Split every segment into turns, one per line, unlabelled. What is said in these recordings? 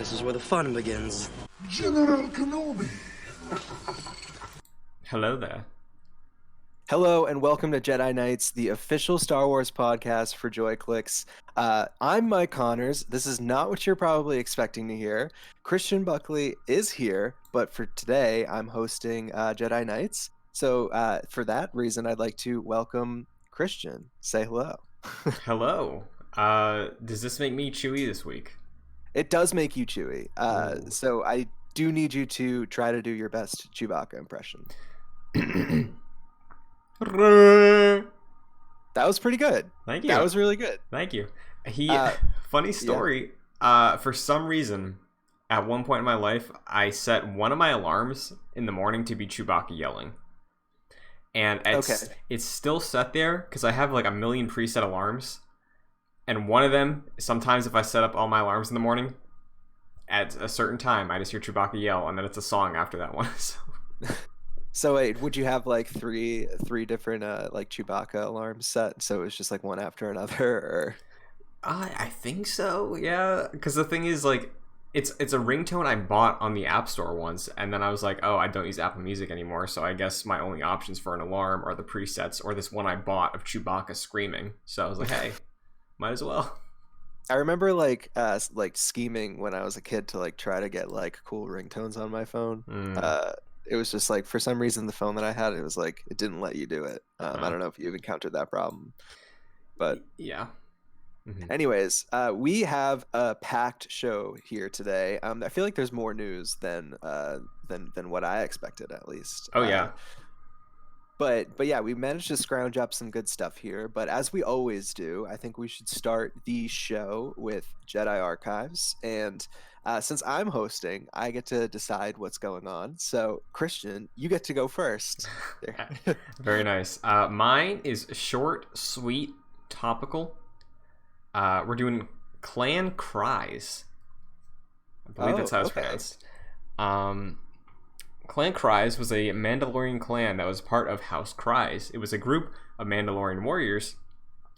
This is where the fun begins.
General Kenobi.
Hello there.
Hello and welcome to Jedi Knights, the official Star Wars podcast for Joy Clicks. I'm Mike Connors. This is not what you're probably expecting to hear. Christian Buckley is here, but for today, I'm hosting Jedi Knights. So for that reason, I'd like to welcome Christian. Say hello.
Hello. Does this make me Chewy this week?
It does make you Chewy.
Ooh.
So I do need you to try to do your best Chewbacca impression. That was pretty good.
Thank you.
That was really good.
Thank you. Funny story. For some reason, at one point in my life, I set one of my alarms in the morning to be Chewbacca yelling. And it's still set there because I have like a million preset alarms. And one of them, sometimes if I set up all my alarms in the morning, at a certain time, I just hear Chewbacca yell, and then it's a song after that one.
So wait, would you have like three different like Chewbacca alarms set? So it's just like one after another, or?
I think so, yeah. Because the thing is, like, it's a ringtone I bought on the App Store once, and then I was like, oh, I don't use Apple Music anymore, so I guess my only options for an alarm are the presets or this one I bought of Chewbacca screaming. So I was like, hey, might as well.
I remember like scheming when I was a kid to like try to get like cool ringtones on my phone. It was just like, for some reason, the phone that I had, it was like, it didn't let you do it. I don't know if you've encountered that problem, but
yeah. Mm-hmm.
Anyways, we have a packed show here today. I feel like there's more news than what I expected, at least.
Oh yeah.
But yeah, we managed to scrounge up some good stuff here. But as we always do, I think we should start the show with Jedi Archives. And since I'm hosting, I get to decide what's going on. So, Christian, you get to go first.
Very nice. Mine is short, sweet, topical. We're doing Clan Cries. I believe that's how it's pronounced. Clan Cries was a Mandalorian clan that was part of House Cries. It was a group of Mandalorian warriors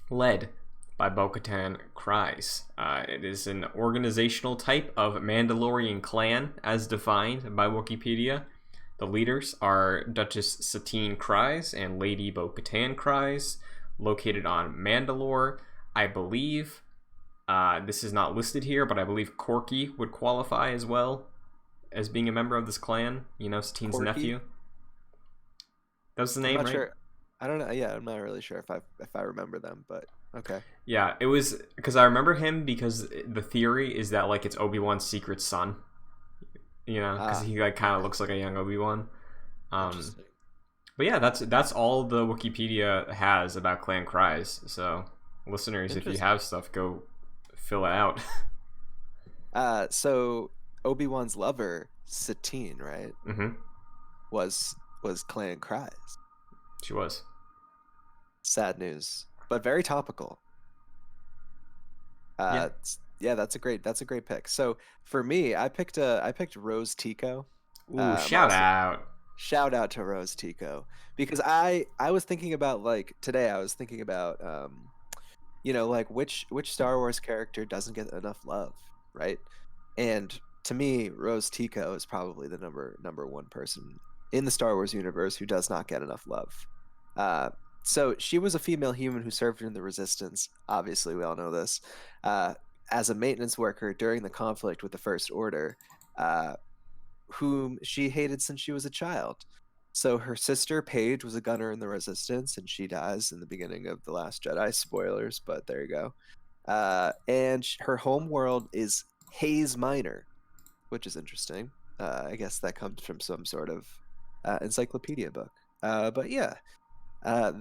led by Bo-Katan Cries. It is an organizational type of Mandalorian clan as defined by Wikipedia. The leaders are Duchess Satine Cries and Lady Bo-Katan Cries, located on Mandalore. I believe, this is not listed here, but I believe Corky would qualify as well as being a member of this clan. You know, Satine's nephew. That was the name,
I'm not
right?
sure. I don't know. Yeah, I'm not really sure if I remember them, but okay.
Yeah, it was because I remember him because the theory is that like it's Obi-Wan's secret son. You know, because he like kind of looks like a young Obi-Wan. But yeah, that's all the Wikipedia has about Clan Cries. So listeners, if you have stuff, go fill it out.
So Obi-Wan's lover, Satine, right?
Mm-hmm.
Was Clan Cries.
She was.
Sad news, but very topical. Yeah, that's a great pick. So for me, I picked Rose Tico.
Ooh, shout
out to Rose Tico, because I was thinking about, like, today I was thinking about you know, like which Star Wars character doesn't get enough love, right? And to me, Rose Tico is probably the number one person in the Star Wars universe who does not get enough love. So she was a female human who served in the Resistance. Obviously, we all know this. As a maintenance worker during the conflict with the First Order, whom she hated since she was a child. So her sister Paige was a gunner in the Resistance, and she dies in the beginning of The Last Jedi. Spoilers, but there you go. And her home world is Hayes Minor, which is interesting. I guess that comes from some sort of encyclopedia book. But yeah,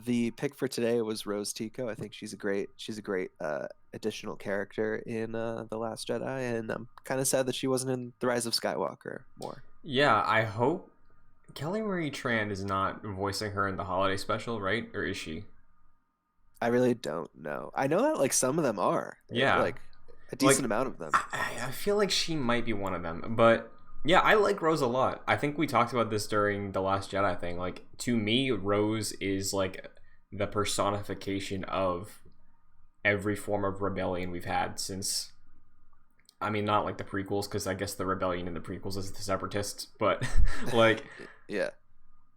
the pick for today was Rose Tico. I think she's a great additional character in The Last Jedi, and I'm kind of sad that she wasn't in The Rise of Skywalker more.
Yeah, I hope Kelly Marie Tran is not voicing her in the holiday special, right? Or is she?
I really don't know. I know that like some of them are.
Yeah,
like a decent amount of them.
I feel like she might be one of them, but yeah, I like Rose a lot. I think we talked about this during the Last Jedi thing. Like, to me, Rose is like the personification of every form of rebellion we've had since I mean, not like the prequels, because I guess the rebellion in the prequels is the separatists, but like
Yeah.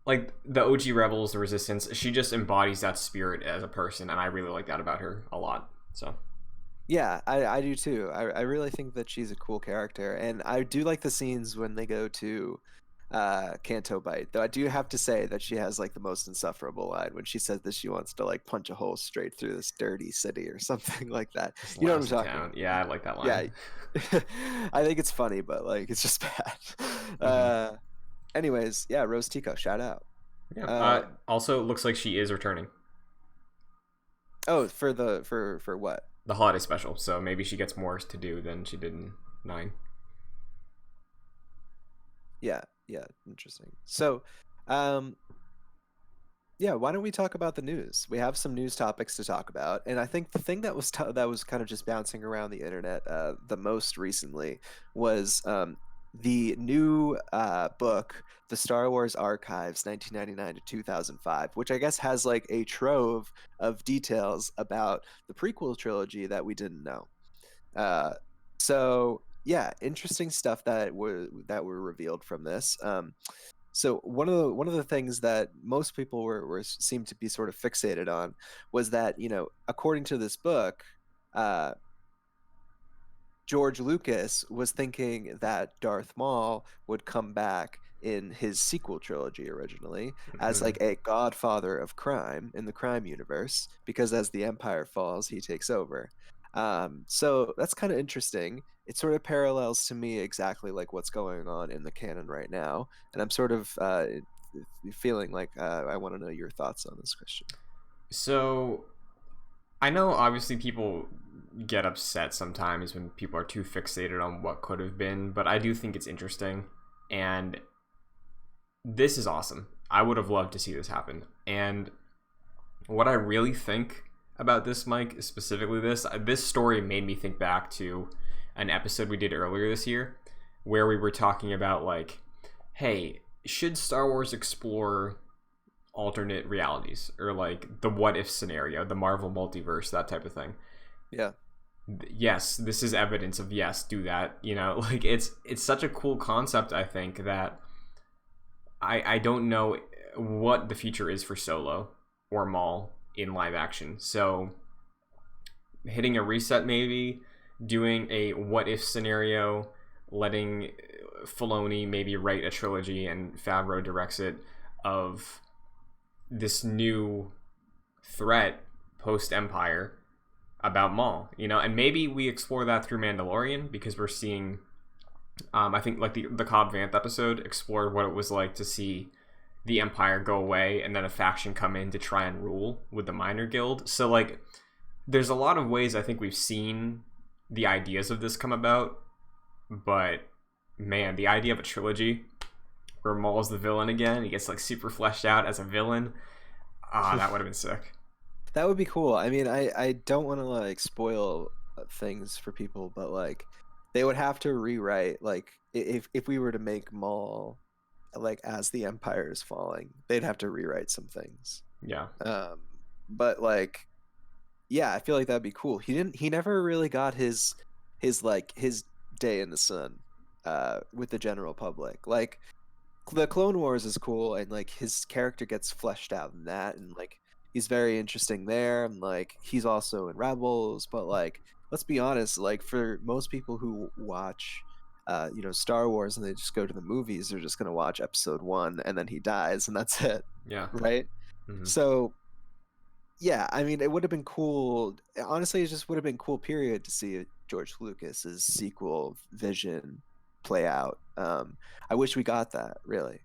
like the OG rebels, the resistance, she just embodies that spirit as a person, and I really like that about her a lot. So
Yeah, I do too. I really think that she's a cool character, and I do like the scenes when they go to Canto Bite. Though I do have to say that she has like the most insufferable line when she says that she wants to like punch a hole straight through this dirty city or something like that.
this
You know what I'm
lousy
talking
town.
about?
Yeah, I like that
Yeah.
line.
I think it's funny, but like it's just bad.
Hmm.
Uh anyways, yeah, Rose Tico, shout out.
Yeah.
Um
Also, it looks like she is returning.
oh, for what?
The holiday special, so maybe she gets more to do than she did in 9.
Yeah, yeah, interesting. So, um yeah, why don't we talk about the news? We have some news topics to talk about, and I think the thing that was that was kind of just bouncing around the internet the most recently was the new book, The Star Wars Archives, 1999 to 2005, which I guess has like a trove of details about the prequel trilogy that we didn't know. Uh, so yeah, interesting stuff that were revealed from this. So one of the things that most people were seemed to be sort of fixated on was that, according to this book, uh, George Lucas was thinking that Darth Maul would come back in his sequel trilogy originally as
Hmm.
like a godfather of crime in the crime universe, because as the Empire falls, he takes over. So that's kind of interesting. It sort of parallels to me exactly like what's going on in the canon right now, and I'm sort of feeling like I want to know your thoughts on this, Christian.
So I know obviously people get upset sometimes when people are too fixated on what could have been, but I do think it's interesting, and this is awesome. I would have loved to see this happen. And what I really think about this, Mike, specifically this story made me think back to an episode we did earlier this year where we were talking about like, hey, should Star Wars explore alternate realities or like the what if scenario, the Marvel multiverse, that type of thing?
Yeah.
Yes, this is evidence of yes, do that. Like it's such a cool concept. I think that I don't know what the future is for Solo or Maul in live action. So hitting a reset, maybe doing a what if scenario, letting Filoni maybe write a trilogy and Favreau directs it of this new threat post Empire about Maul, and maybe we explore that through Mandalorian because we're seeing, I think like the Cobb Vanth episode explored what it was like to see the Empire go away and then a faction come in to try and rule with the Minor Guild. So like, there's a lot of ways I think we've seen the ideas of this come about, but man, the idea of a trilogy where Maul's the villain again, he gets like super fleshed out as a villain, that would have been sick.
That would be cool. I mean, I don't want to like spoil things for people, but like they would have to rewrite like if we were to make Maul like as the Empire is falling, they'd have to rewrite some things.
Yeah.
Um, but like, yeah, I feel like that'd be cool. He never really got his day in the sun with the general public. Like the Clone Wars is cool, and like his character gets fleshed out in that, and like he's very interesting there, and like he's also in Rebels. But like, let's be honest, like for most people who watch, Star Wars, and they just go to the movies, they're just gonna watch Episode 1, and then he dies, and that's it,
Yeah.
right?
Mm-hmm.
So yeah, I mean, it would have been cool. Honestly, it just would have been cool, period, to see George Lucas's sequel vision play out. I wish we got that, really,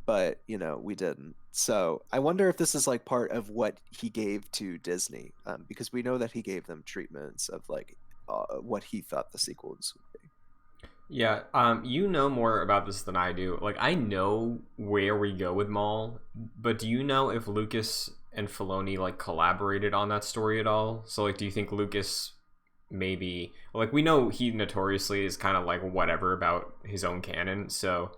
but we didn't. So I wonder if this is like part of what he gave to Disney, because we know that he gave them treatments of like what he thought the sequels would be.
Yeah, you know more about this than I do. Like, I know where we go with Maul, but do you know if Lucas and Filoni like collaborated on that story at all? So, like, do you think Lucas maybe like we know he notoriously is kind of like whatever about his own canon. So,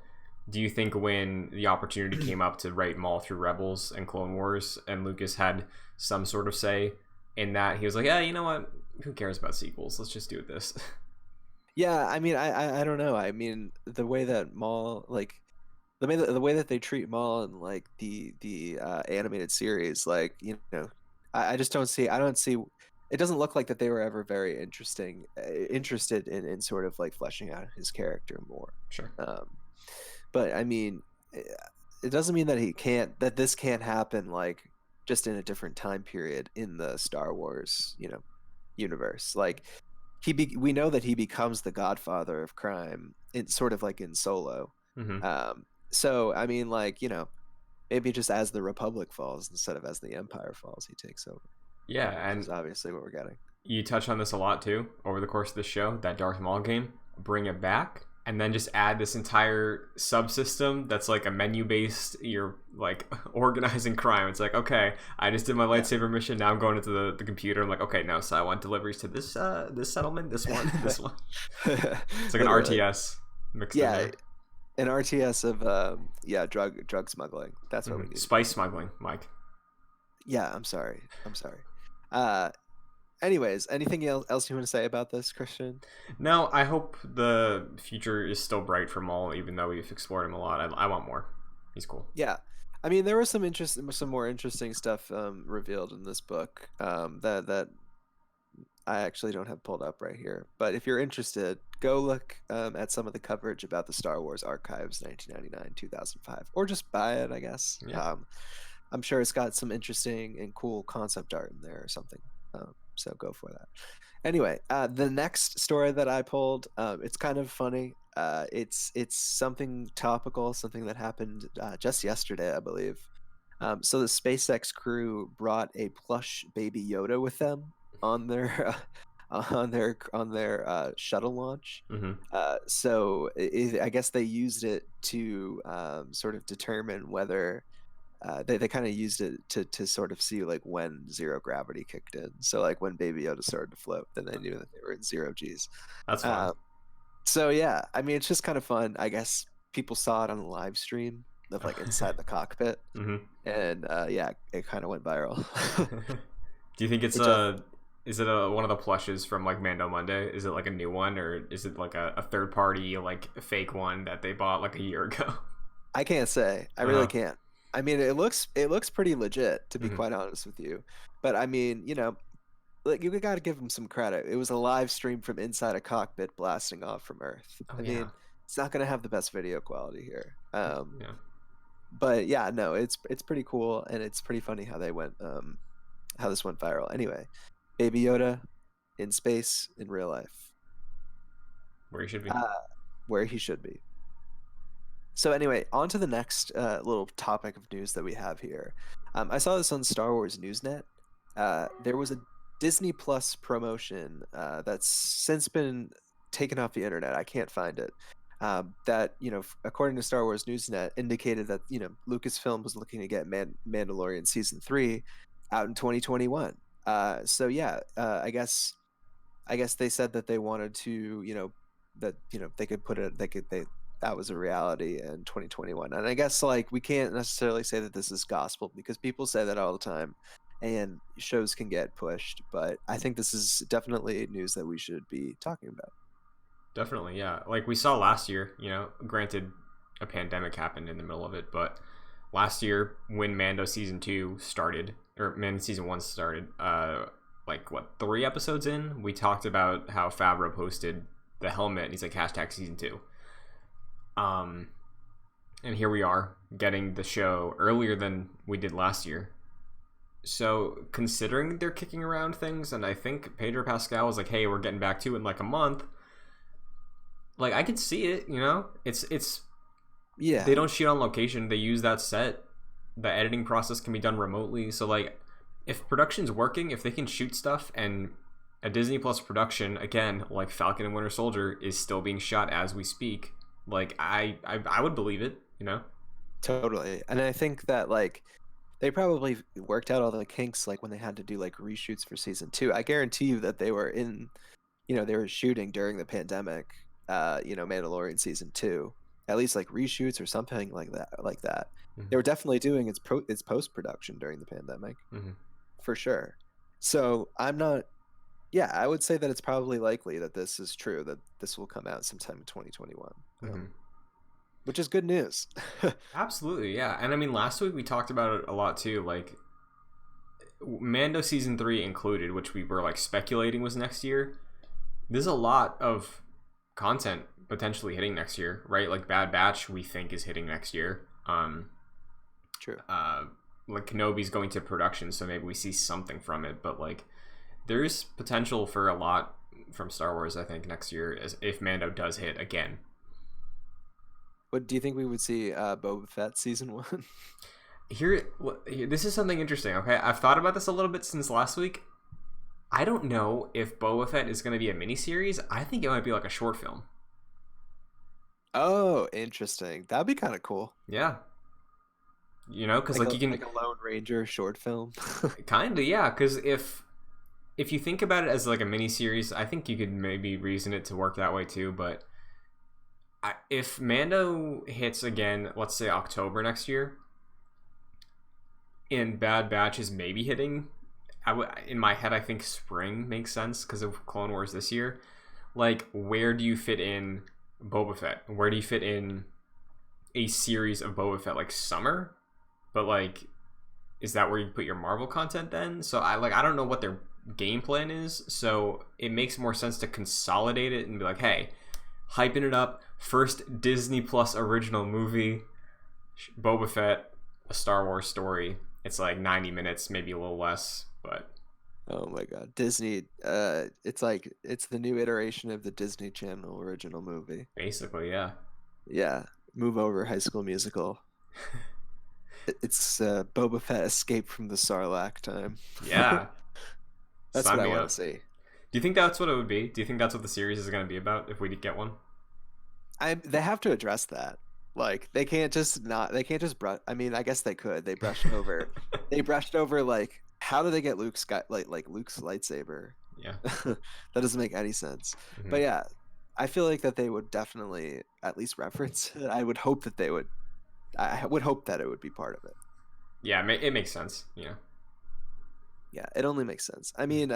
do you think when the opportunity came up to write Maul through Rebels and Clone Wars, and Lucas had some sort of say in that, he was like, yeah, you know what? Who cares about sequels? Let's just do this.
Yeah, I mean, I don't know. I mean, the way that Maul, like the way that they treat Maul in like the animated series, like I just don't see. I don't see. It doesn't look like that they were ever very interested in sort of like fleshing out his character more.
Sure.
But I mean, it doesn't mean that this can't happen like just in a different time period in the Star Wars, universe. Like we know that he becomes the godfather of crime in sort of like in Solo.
Hmm.
So I mean, like, maybe just as the Republic falls instead of as the Empire falls, he takes over.
Yeah,
Which
and
is obviously what we're getting.
you touch on this a lot too over the course of the show. That Darth Maul game, bring it back, and then just add this entire subsystem that's like a menu based. You're like organizing crime. It's like, okay, I just did my lightsaber mission. Now I'm going into the computer. I'm like, okay, no, so I want deliveries to this settlement, this one, this one. It's like an RTS mixed in
Yeah,
there.
an RTS of drug smuggling. That's what we need.
Spice smuggling, Mike.
Yeah, I'm sorry. Uh, anyways, anything else you want to say about this, Christian?
No, I hope the future is still bright for Maul, even though we've explored him a lot. I want more. He's cool.
Yeah, I mean, there was some more interesting stuff revealed in this book that I actually don't have pulled up right here. But if you're interested, go look at some of the coverage about the Star Wars Archives 1999 2005, or just buy it, I guess.
Yeah.
I'm sure it's got some interesting and cool concept art in there or something. So go for that. Anyway, the next story that I pulled, it's kind of funny. It's something topical, something that happened just yesterday, I believe. So the SpaceX crew brought a plush baby Yoda with them on their shuttle launch.
Mm-hmm.
So I guess they used it to sort of determine whether they kind of used it to sort of see like when zero gravity kicked in. So like when Baby Yoda started to float, then they knew that they were in zero G's.
That's fun.
So yeah, I mean, it's just kind of fun. I guess people saw it on the live stream of like inside the cockpit,
Mm-hmm.
and yeah, it kind of went viral.
Do you think it's
It just-
is it one of the plushes from like Mando Monday? Is it like a new one, or is it like a third party like fake one that they bought like a year ago?
I can't say. I really can't. I mean, it looks pretty legit, to be quite honest with you. But I mean, like you got to give them some credit. It was a live stream from inside a cockpit blasting off from Earth.
Oh,
I
yeah.
mean, it's not going to have the best video quality here.
Yeah.
But yeah, no, it's pretty cool, and it's pretty funny how how this went viral. Anyway, Baby Yoda in space in real life,
Where you should be.
where he should be. So anyway, on to the next little topic of news that we have here. I saw this on Star Wars Newsnet. There was a Disney Plus promotion that's since been taken off the internet. I can't find it. That according to Star Wars Newsnet, indicated that Lucasfilm was looking to get Mandalorian season 3 out in 2021. So yeah, I guess they said that they wanted to they could put it that was a reality in 2021. And I guess like we can't necessarily say that this is gospel because people say that all the time and shows can get pushed, but I think this is definitely news that we should be talking about.
Definitely, yeah. Like we saw last year, granted a pandemic happened in the middle of it, but last year when Mando season 2 started, or Mando season 1 started, like what, 3 episodes in, we talked about how Favreau posted the helmet and he's like hashtag season 2. And here we are getting the show earlier than we did last year. So considering they're kicking around things, and I think Pedro Pascal was like, hey, we're getting back to it in like a month. Like I could see it, it's
Yeah,
they don't shoot on location. They use that set. The editing process can be done remotely. So like if production's working, if they can shoot stuff, and a Disney Plus production, again, like Falcon and Winter Soldier, is still being shot as we speak, like I would believe it,
totally. And I think that like they probably worked out all the kinks like when they had to do like reshoots for season 2. I guarantee you that they were they were shooting during the pandemic, Mandalorian season 2, at least like reshoots or something like that.
Mm-hmm.
They were definitely doing its post production during the pandemic,
Mm-hmm.
for sure. So I'm not yeah, I would say that it's probably likely that this is true, that this will come out sometime in 2021,
Hmm.
which is good news.
Absolutely, yeah. And I mean, last week we talked about it a lot too. Like Mando season 3 included, which we were like speculating was next year. There's a lot of content potentially hitting next year, right? Like Bad Batch, we think is hitting next year.
True.
Like Kenobi's going to production, so maybe we see something from it. But like, there's potential for a lot from Star Wars, I think, next year, as if Mando does hit again.
What do you think we would see Boba Fett season 1?
This is something interesting. Okay, I've thought about this a little bit since last week. I don't know if Boba Fett is going to be a miniseries. I think it might be like a short film.
Oh, interesting. That'd be kind of cool.
Yeah, because like you can
Like a Lone Ranger short film.
kind of, yeah. Because if you think about it as like a miniseries, I think you could maybe reason it to work that way too. But if Mando hits again, let's say October next year, and Bad Batch is maybe hitting, in my head, I think spring makes sense because of Clone Wars this year. Like, where do you fit in Boba Fett? Where do you fit in a series of Boba Fett? Like summer, but like, is that where you put your Marvel content then? So I don't know what their game plan is. So it makes more sense to consolidate it and be like, hey, hyping it up. First Disney Plus original movie, Boba Fett, a Star Wars story. It's like 90 minutes, maybe a little less, but
Oh my God, Disney! It's like it's the new iteration of the Disney Channel original movie.
basically, yeah.
Yeah, move over High School Musical. It's Boba Fett escape from the Sarlacc time.
Yeah.
That's what
Sign
I
me
want
up.
to see.
Do you think that's what it would be? Do you think that's what the series is going to be about if we get one?
They have to address that. Like they can't just not. They can't just brush. I mean, I guess they could. They brushed over. They brushed over like how do they get Luke's like Luke's lightsaber?
Yeah.
That doesn't make any sense.
Hmm.
But yeah, I feel like that they would definitely at least reference it. I would hope that they would. I would hope that it would be part of it.
Yeah, it makes sense. Yeah.
Yeah, it only makes sense. I mean,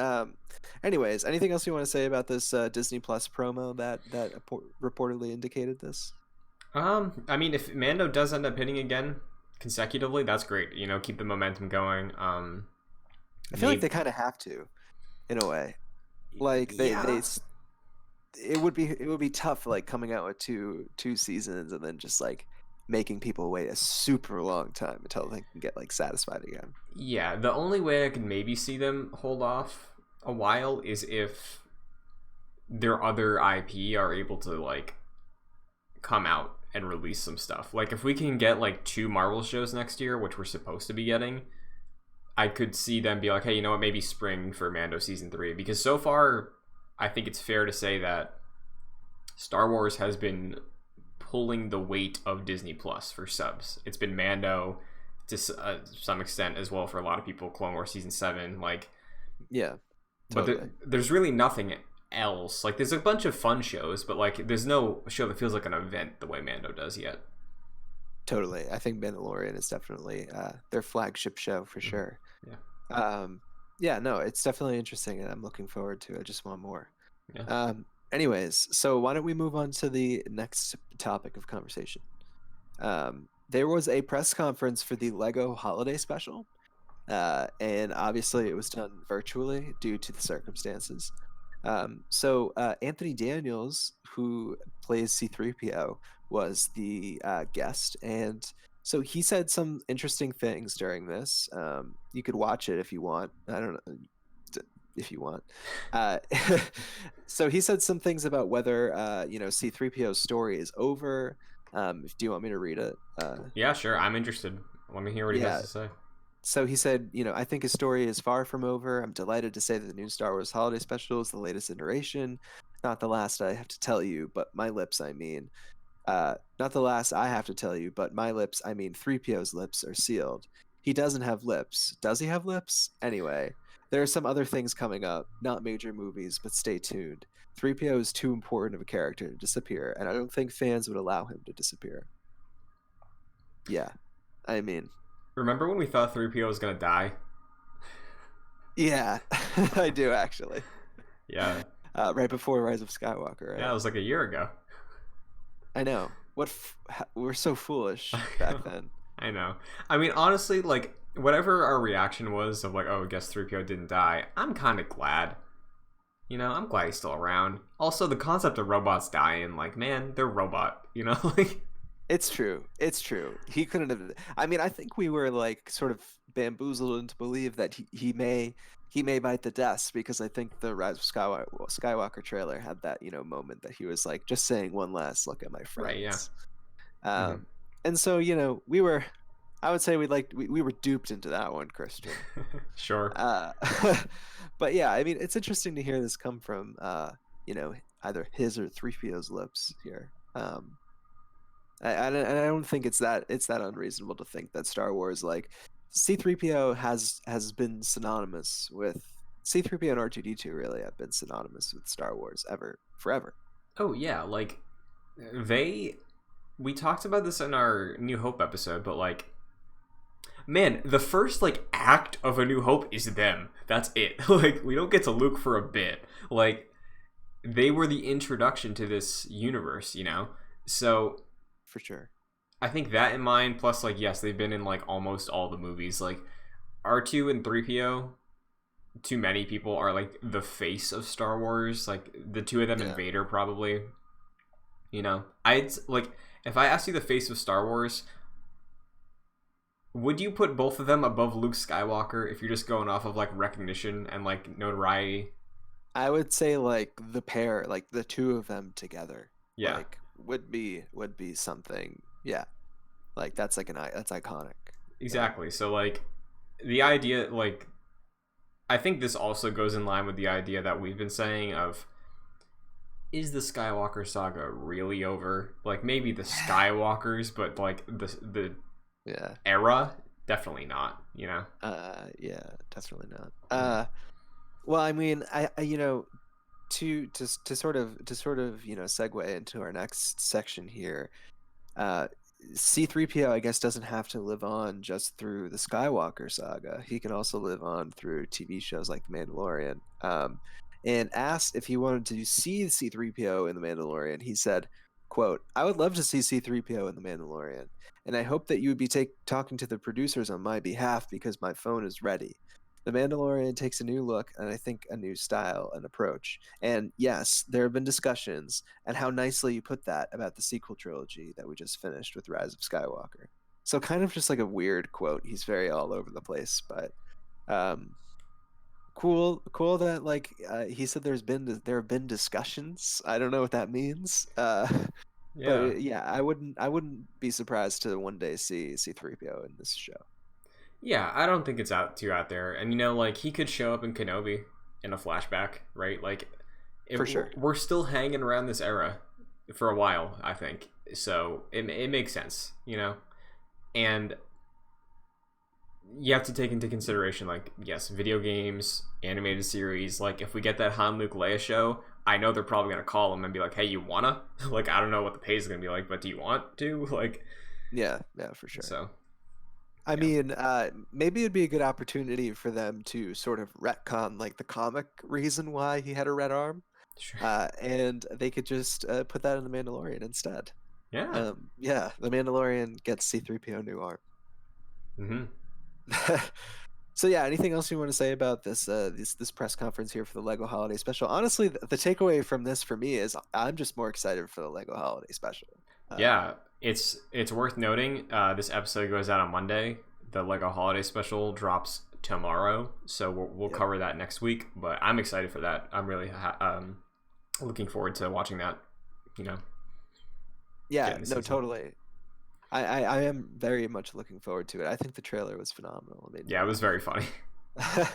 anyways, anything else you want to say about this Disney Plus promo that reportedly indicated this?
I mean, if Mando does end up hitting again consecutively, that's great. Keep the momentum going.
I feel like
Maybe,
they kind of have to, in a way. Like
yeah.
it would be tough like coming out with two seasons and then just like making people wait a super long time until they can get like satisfied again.
Yeah, the only way I could maybe see them hold off a while is if their other IP are able to like come out and release some stuff. Like if we can get like 2 Marvel shows next year, which we're supposed to be getting, I could see them be like, hey, you know what, maybe spring for Mando season 3. Because so far, I think it's fair to say that Star Wars has been pulling the weight of Disney Plus for subs. It's been Mando to some extent as well for a lot of people. Clone Wars season 7, like,
Yeah,
but
totally.
there's really nothing else. Like, there's a bunch of fun shows, but like, there's no show that feels like an event the way Mando does yet.
Totally. I think Mandalorian is definitely their flagship show for
Mhm.
sure.
Yeah,
Um, yeah, no, it's definitely interesting and I'm looking forward to it. I just want more.
yeah.
Anyways, so why don't we move on to the next topic of conversation? There was a press conference for the Lego Holiday Special, and obviously it was done virtually due to the circumstances. Anthony Daniels, who plays C3PO, was the guest, and so he said some interesting things during this. You could watch it if you want. I don't know if you want. Uh, so he said some things about whether C3PO's story is over. Do you want me to read it?
Yeah, sure. I'm interested. Let me hear what he has
Yeah.
to say.
So he said, I think his story is far from over. I'm delighted to say that the new Star Wars Holiday Special is the latest iteration. Not the last I have to tell you, but my lips, I mean. Not the last I have to tell you, but my lips, I mean 3PO's lips are sealed. He doesn't have lips. Does he have lips? Anyway, there are some other things coming up, not major movies, but stay tuned. 3PO is too important of a character to disappear, and I don't think fans would allow him to disappear. Yeah, I mean,
Remember when we thought 3PO was gonna die?
yeah, I do actually.
Yeah.
Right before Rise of Skywalker,
Yeah,
right?
it was like a year ago.
I know. We're so foolish back then.
I know. I mean, honestly, like whatever our reaction was of like, oh, I guess 3PO didn't die. I'm kind of glad. You know, I'm glad he's still around. Also, the concept of robots dying, like, man, they're robot. You know, like,
It's true. It's true. He couldn't have. I mean, I think we were like sort of bamboozled into believe that he may bite the dust because I think the Rise of Skywalker trailer had that moment that he was like just saying one last look at my
right? Yeah.
friends.
Hmm.
And so we were. I would say we were duped into that one, Christian.
Sure.
Uh, but yeah, I mean, it's interesting to hear this come from you know either his or 3PO's lips here. I don't think it's that unreasonable to think that Star Wars like C3PO has been synonymous with C3PO and R2D2 really have been synonymous with Star Wars ever forever.
Oh yeah, like they. We talked about this in our New Hope episode, but like, man, the first like act of A New Hope is them. That's it. Like, we don't get to Luke for a bit. Like, they were the introduction to this universe, you know. So
For sure.
I think that in mind, plus like yes, they've been in like almost all the movies. Like R2 and 3PO, too many people are like the face of Star Wars. Like the two of them and
Yeah.
Vader probably. You know, I'd like if I asked you the face of Star Wars, would you put both of them above Luke Skywalker if you're just going off of like recognition and like notoriety?
I would say like the pair, like the two of them together,
Yeah,
like would be something. Yeah. Like that's iconic. Yeah.
exactly. So like the idea like I think this also goes in line with the idea that we've been saying of is the Skywalker saga really over? Like maybe the Skywalkers, but like the
Yeah.
era definitely not, you know.
Yeah, definitely not.
Mhm.
Well, I mean, to sort of segue into our next section here. Uh, C3PO, I guess, doesn't have to live on just through the Skywalker saga. He can also live on through TV shows like The Mandalorian. And asked if he wanted to see C3PO in The Mandalorian, he said, "quote I would love to see C3PO in The Mandalorian, and I hope that you would be talking to the producers on my behalf because my phone is ready. The Mandalorian takes a new look and I think a new style and approach. And yes, there have been discussions, and how nicely you put that about the sequel trilogy that we just finished with Rise of Skywalker." So kind of just like a weird quote. He's very all over the place, but um, cool that like he said there have been discussions. I don't know what that means. But
Yeah.
yeah, I wouldn't be surprised to one day see C3PO in this show.
Yeah, I don't think it's out too out there. And you know, like he could show up in Kenobi in a flashback, right? Like
For sure.
we're still hanging around this era for a while, I think. So it makes sense, you know. And you have to take into consideration, like, yes, video games, animated series. Like, if we get that Han Luke Leia show, I know they're probably gonna call him and be like, "Hey, you wanna?" Like, I don't know what the pay is gonna be like, but do you want to? Like,
Yeah, for sure.
so
I
yeah,
mean, maybe it'd be a good opportunity for them to sort of retcon like the comic reason why he had a red arm,
sure,
and they could just put that in the Mandalorian instead.
yeah,
Yeah, the Mandalorian gets C3PO new arm.
mm-hmm.
So yeah, anything else you want to say about this press conference here for the Lego Holiday Special? Honestly, the takeaway from this for me is I'm just more excited for the Lego Holiday Special.
Yeah. It's worth noting. This episode goes out on Monday. The Lego Holiday Special drops tomorrow, so we'll
Yep.
cover that next week. But I'm excited for that. I'm really looking forward to watching that. You know,
Yeah,
getting the
no,
season.
totally. I am very much looking forward to it. I think the trailer was phenomenal. It made me
Yeah, it was very
laugh.
funny.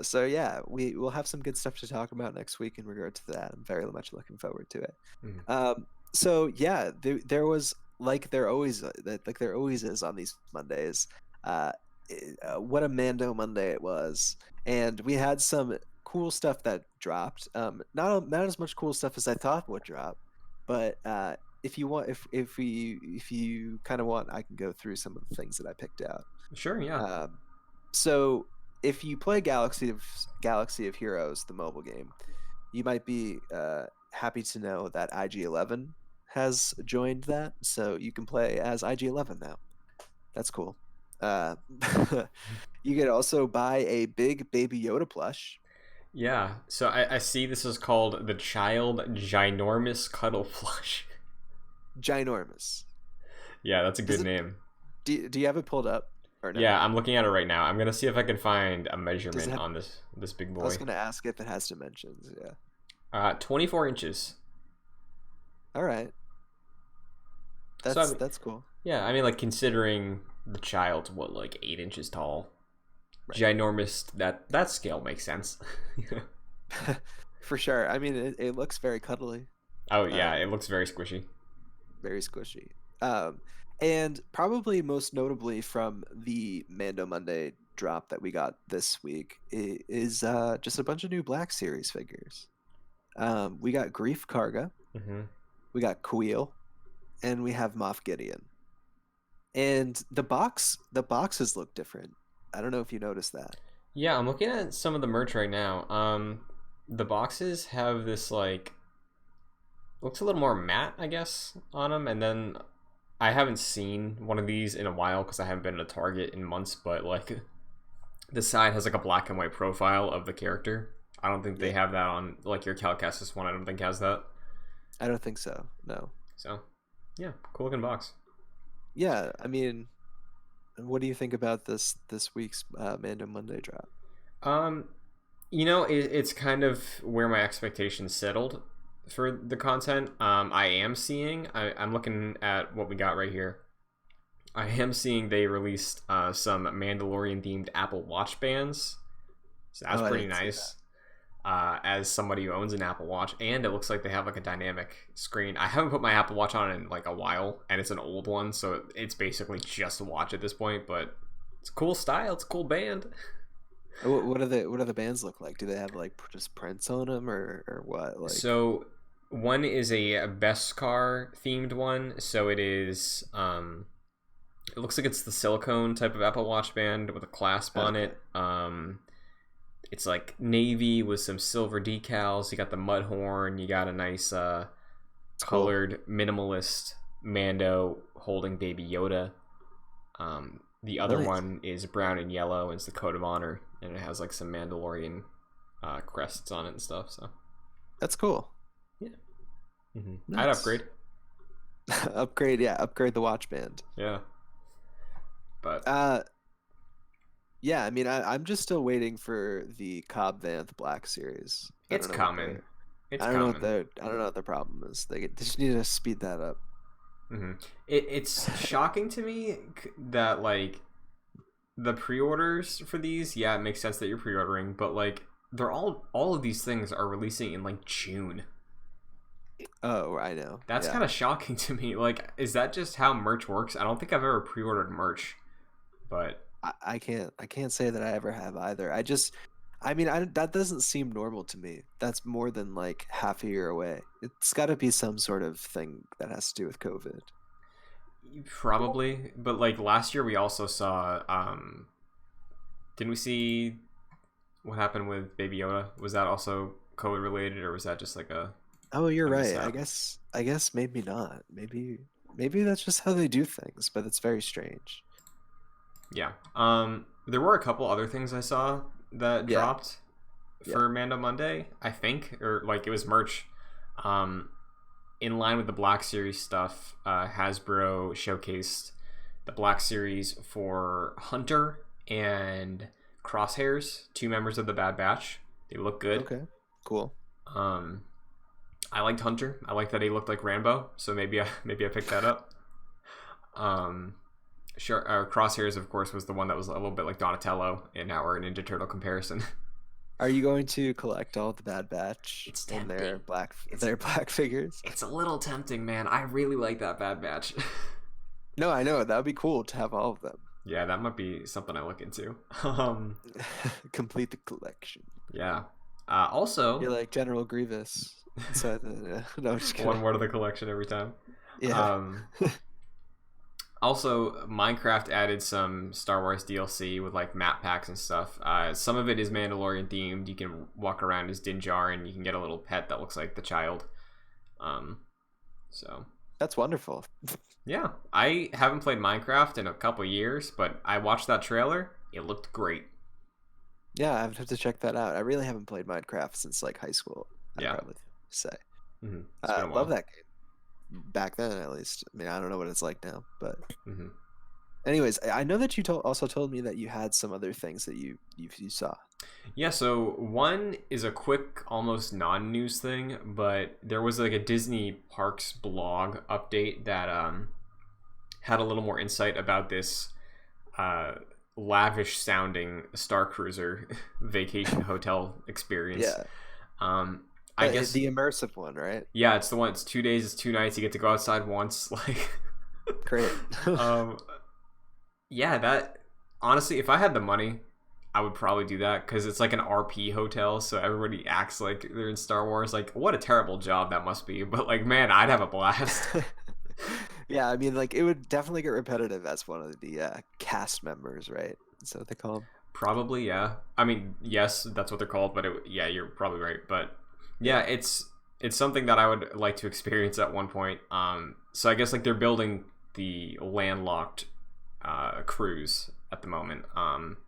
So yeah, we will have some good stuff to talk about next week in regard to that. I'm very much looking forward to it.
Mhm.
So yeah, there was like there always is on these Mondays. Uh, what a Mando Monday it was, and we had some cool stuff that dropped. Not as much cool stuff as I thought would drop, but if you want, if you kind of want, I can go through some of the things that I picked out.
Sure, yeah.
Um, so if you play Galaxy of Heroes, the mobile game, you might be happy to know that IG-11 has joined that, so you can play as IG-11 now. That's cool. Uh, you could also buy a big Baby Yoda plush.
Yeah, so I see this is called the Child Ginormous Cuddle Plush.
Ginormous.
Yeah, that's a
Does
good
it?
name.
Do you have it pulled up or no?
Yeah, I'm looking at it right now. I'm gonna see if I can find a
Does it
measurement
have?
on this big
I was
boy.
gonna ask if it has dimensions. Yeah.
24 inches.
All right.
So I mean,
That's cool.
yeah, I mean, like considering the child's what, like 8 inches tall,
Right.
ginormous. That scale makes sense.
For sure. I mean, it looks very cuddly.
Oh yeah,
Um,
it looks very squishy.
very squishy. Um, and probably most notably from the Mando Monday drop that we got this week is just a bunch of new Black Series figures. We got Grief Karga,
Hmm.
we got Kuil, and we have Moff Gideon. And the boxes look different. I don't know if you noticed that.
Yeah, I'm looking at some of the merch right now. The boxes have this like looks a little more matte, I guess, on them, and then I haven't seen one of these in a while because I haven't been to Target in months. But like, the side has like a black and white profile of the character. I don't think they
Yeah,
have that on like your Calcassus one. I don't think has that.
I don't think so. No.
So, yeah, cool looking box.
Yeah, I mean, what do you think about this week's Mando Monday drop?
Um, it's kind of where my expectations settled for the content. I am seeing. I'm looking at what we got right here. I am seeing they released some Mandalorian themed Apple Watch bands. So that's
Oh, I
pretty
didn't see
nice. As somebody who owns an Apple Watch, and it looks like they have like a dynamic screen. I haven't put my Apple Watch on in like a while, and it's an old one, so it's basically just a watch at this point. But it's a cool style. It's a cool band.
that. What do the bands look like? Do they have like just prints on them or what? Like,
So one is a Beskar themed one. So it is. It looks like it's the silicone type of Apple Watch band with a clasp on
okay,
it. It's like navy with some silver decals. You got the mud horn. You got a nice
it's cool.
colored minimalist Mando holding Baby Yoda. The other
Nice.
one is brown and yellow. And it's the Code of Honor, and it has like some Mandalorian crests on it and stuff. So
That's cool.
yeah, I'd
Nice.
upgrade.
Upgrade, yeah, upgrade the watch band.
Yeah, but
Uh, yeah, I mean, I'm just still waiting for the Cobb Vanth Black Series. I
it's
don't know what
coming.
they're.
It's coming.
I don't know what the problem is. They just need to speed that up.
It's shocking to me that like the pre-orders for these. Yeah, it makes sense that you're pre-ordering, but like they're all of these things are releasing in like June.
Oh, I know.
That's
Yeah.
kind of shocking to me. Like, is that just how merch works? I don't think I've ever pre-ordered merch, but
I can't say that I ever have either. That doesn't seem normal to me. That's more than like half a year away. It's got to be some sort of thing that has to do with COVID.
probably. But like last year, we also saw. Didn't we see what happened with Baby Yoda? Was that also COVID related, or was that just like
Oh, you're
a
right.
mishap?
I guess maybe not. Maybe that's just how they do things, but it's very strange.
Yeah. There were a couple other things I saw that
Yeah.
dropped
Yeah.
for Mando Monday, I think, or like it was merch. Um, in line with the Black Series stuff, Hasbro showcased the Black Series for Hunter and Crosshairs, two members of the Bad Batch. They look good.
Okay. Cool.
Um, I liked Hunter. I liked that he looked like Rambo, so maybe I picked that up. Um, sure. Crosshairs, of course, was the one that was a little bit like Donatello in our Ninja Turtle comparison.
Are you going to collect all the Bad Batch
It's
and their
tempting. It's
their black figures?
it's a little tempting, man. I really like that Bad Batch.
No, I know that would be cool to have all of them.
Yeah, that might be something I look into.
Complete the collection.
Yeah.
You're
Also,
like General Grievous. So no, just
one
kidding.
more to the collection every time.
Yeah.
Um, Also, Minecraft added some Star Wars DLC with like map packs and stuff. Some of it is Mandalorian themed. You can walk around as Din Djarin, and you can get a little pet that looks like the child. Um, so
That's wonderful.
yeah, I haven't played Minecraft in a couple years, but I watched that trailer. It looked great.
Yeah, I would have to check that out. I really haven't played Minecraft since like high school. I'd
Yeah,
probably say.
it's been a
Love
while.
that game. Back then, at least. I mean, I don't know what it's like now, but
hmm
anyways, I know that you also told me that you had some other things that you saw.
Yeah, so one is a quick, almost non-news thing, but there was like a Disney Parks blog update that had a little more insight about this uh, lavish sounding Star Cruiser vacation hotel experience.
Yeah,
I guess
the immersive one, right?
yeah, it's the one. It's 2 days, it's 2 nights. You get to go outside once. Like,
Great.
um, yeah, that honestly, if I had the money, I would probably do that because it's like an RP hotel, so everybody acts like they're in Star Wars. Like, what a terrible job that must be. But like, man, I'd have a blast.
Yeah, I mean, like it would definitely get repetitive as one of the cast members, right? Is that what they call them?
Probably, yeah. I mean, yes, that's what they're called, but yeah, you're probably right. But yeah, it's something that I would like to experience at one point. So I guess like they're building the landlocked cruise at the moment.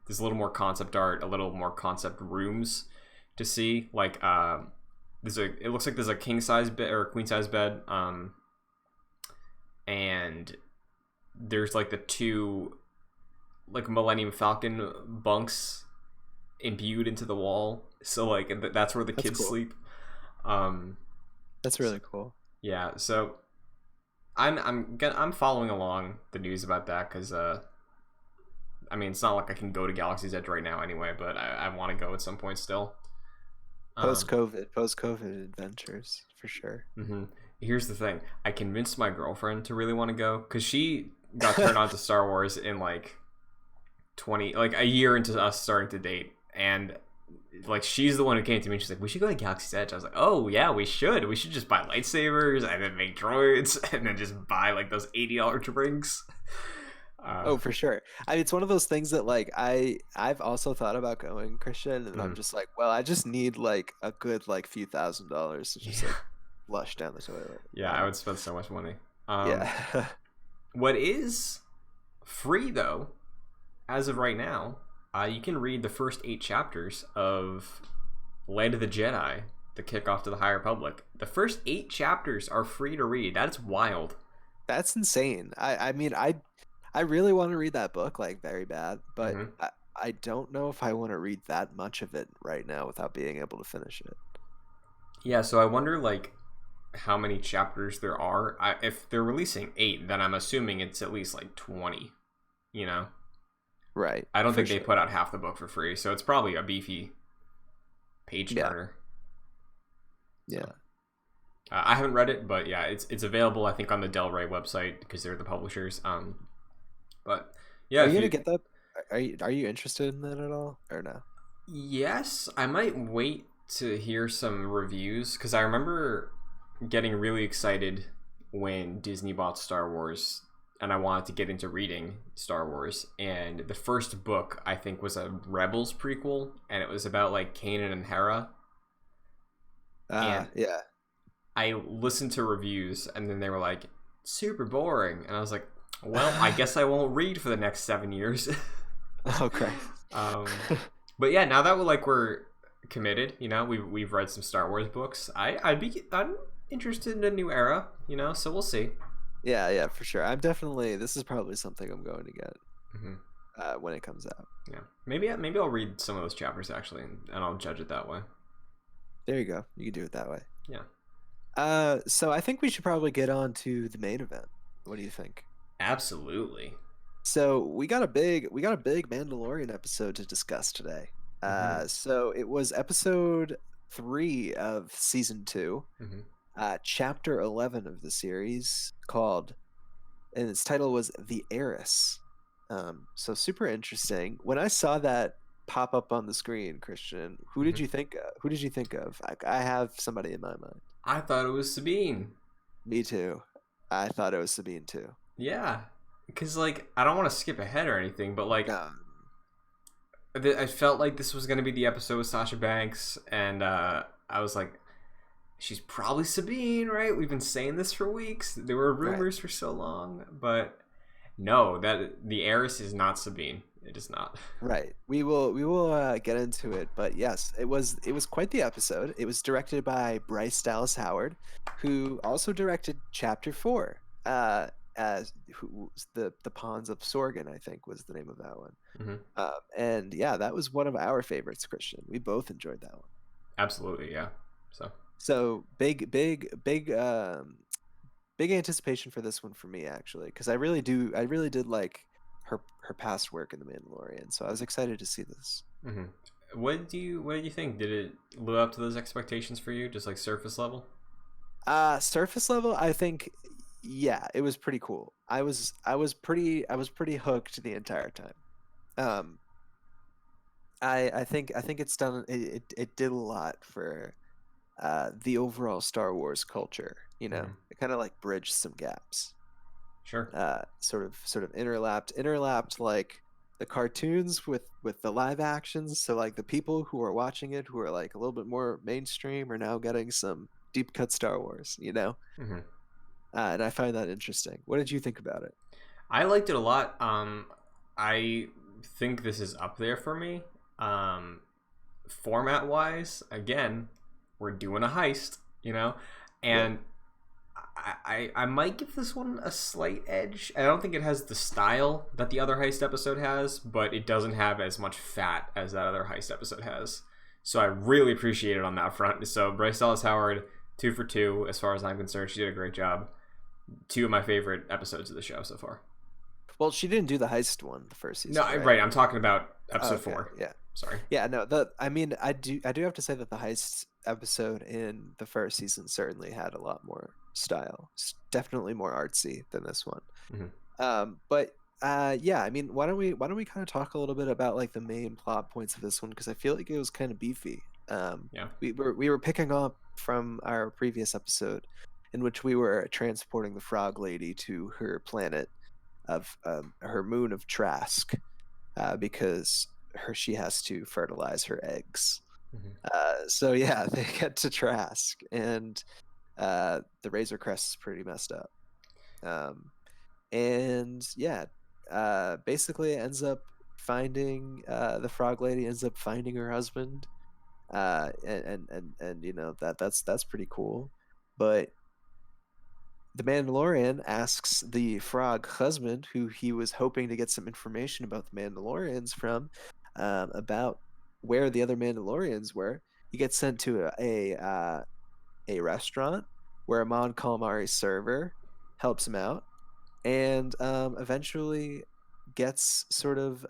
There's a little more concept art, a little more concept rooms to see. Like it looks like there's a king size bed or a queen size bed. And there's like the two like Millennium Falcon bunks imbued into the wall. So like that's where the kids
cool.
sleep.
That's really cool.
Yeah, so I'm following along the news about that because I mean it's not like I can go to Galaxy's Edge right now anyway, but I want to go at some point still.
Post COVID adventures for sure.
Here's the thing: I convinced my girlfriend to really want to go because she got turned on to Star Wars in like a year into us starting to date, and like she's the one who came to me and she's like, we should go to Galaxy's Edge. I was like, oh yeah, we should just buy lightsabers and then make droids and then just buy like those $80 drinks.
Oh, for sure. I mean, it's one of those things that like I've also thought about going, Christian, and I'm just like, well, I just need like a good like few $1,000s to just like flush down the toilet.
Yeah, I would spend so much money.
Yeah.
What is free though, as of right now, you can read the first 8 chapters of Light of the Jedi, the kickoff to the High Republic. The first 8 chapters are free to read. That's wild.
That's insane. I mean, I really want to read that book like very bad, but I don't know if I want to read that much of it right now without being able to finish it.
Yeah, so I wonder like how many chapters there are. If they're releasing 8, then I'm assuming it's at least like 20, you know?
Right.
I don't think they put out half the book for free, so it's probably a beefy page turner.
Yeah.
So, I haven't read it, but yeah, it's available I think on the Del Rey website because they're the publishers. But yeah,
are you gonna get that? Are you interested in that at all or no?
Yes, I might wait to hear some reviews because I remember getting really excited when Disney bought Star Wars and I wanted to get into reading Star Wars. And the first book I think was a Rebels prequel, and it was about like Kanan and Hera.
Yeah.
I listened to reviews and then they were like super boring, and I was like, well, I guess I won't read for the next 7 years.
Okay.
But yeah, now that we're committed, you know, we've read some Star Wars books. I'm interested in a new era, you know, so we'll see.
Yeah, for sure. This is probably something I'm going to get when it comes out.
Yeah, maybe I'll read some of those chapters actually, and I'll judge it that way.
There you go. You can do it that way.
Yeah.
So I think we should probably get on to the main event. What do you think?
Absolutely.
So we got a big Mandalorian episode to discuss today. So it was episode 3 of season 2, chapter 11 of the series and its title was The Heiress. So super interesting. When I saw that pop up on the screen, Christian, who did you think of? Who did you think of? I have somebody in my mind.
I thought it was Sabine.
Me too. I thought it was Sabine too.
Yeah. because like I don't want to skip ahead or anything, but like
No.
I felt like this was gonna be the episode with Sasha Banks, and I was like, she's probably Sabine, right? We've been saying this for weeks. There were
Right.
rumors for so long, but no, that the heiress is not Sabine. It is not.
Right. We will get into it, but yes, it was quite the episode. It was directed by Bryce Dallas Howard, who also directed Chapter 4. As who was the Pawns of Sorgan, I think was the name of that one.
Hmm.
And yeah, that was one of our favorites, Christian. We both enjoyed that one.
Absolutely, yeah. So
So big anticipation for this one for me actually, because I really did like her past work in The Mandalorian. So I was excited to see this.
hmm what did you think? Did it live up to those expectations for you? Just like surface level?
Surface level, I think, yeah, it was pretty cool. I was pretty hooked the entire time. Um, I think it's done it did a lot for the overall Star Wars culture.
Hmm.
It kind of like bridged some gaps.
Sure.
Sort of interlapped like the cartoons with the live actions. So like the people who are watching it, who are like a little bit more mainstream, are now getting some deep cut Star Wars.
Hmm.
And I find that interesting. What did you think about it?
I liked it a lot. I think this is up there for me. Um, Format wise, again, we're doing a heist,
Yep.
and I might give this one a slight edge. I don't think it has the style that the other heist episode has, but it doesn't have as much fat as that other heist episode has. So I really appreciate it on that front. So Bryce Dallas Howard, 2 for 2 as far as I'm concerned. She did a great job. 2 of my favorite episodes of the show so far.
Well, she didn't do the heist one the first
No,
season, right?
right. I'm talking about
Oh,
episode
okay.
4.
Yeah.
Sorry.
Yeah, no, I mean, I do have to say that the heist episode in the first season certainly had a lot more style. It's definitely more artsy than this one.
Hmm.
But yeah, I mean, why don't we kind of talk a little bit about like the main plot points of this one, because I feel like it was kind of beefy.
Yeah.
We were picking up from our previous episode in which we were transporting the frog lady to her planet of her moon of Trask, because she has to fertilize her eggs.
Hmm.
So yeah, they get to Trask, and the Razor Crest is pretty messed up. Um, and yeah, basically ends up finding the Frog Lady ends up finding her husband, and that's pretty cool. But the Mandalorian asks the frog husband, who he was hoping to get some information about the Mandalorians from, about where the other Mandalorians were. He gets sent to a restaurant where a Mon Calamari server helps him out, and eventually gets sort of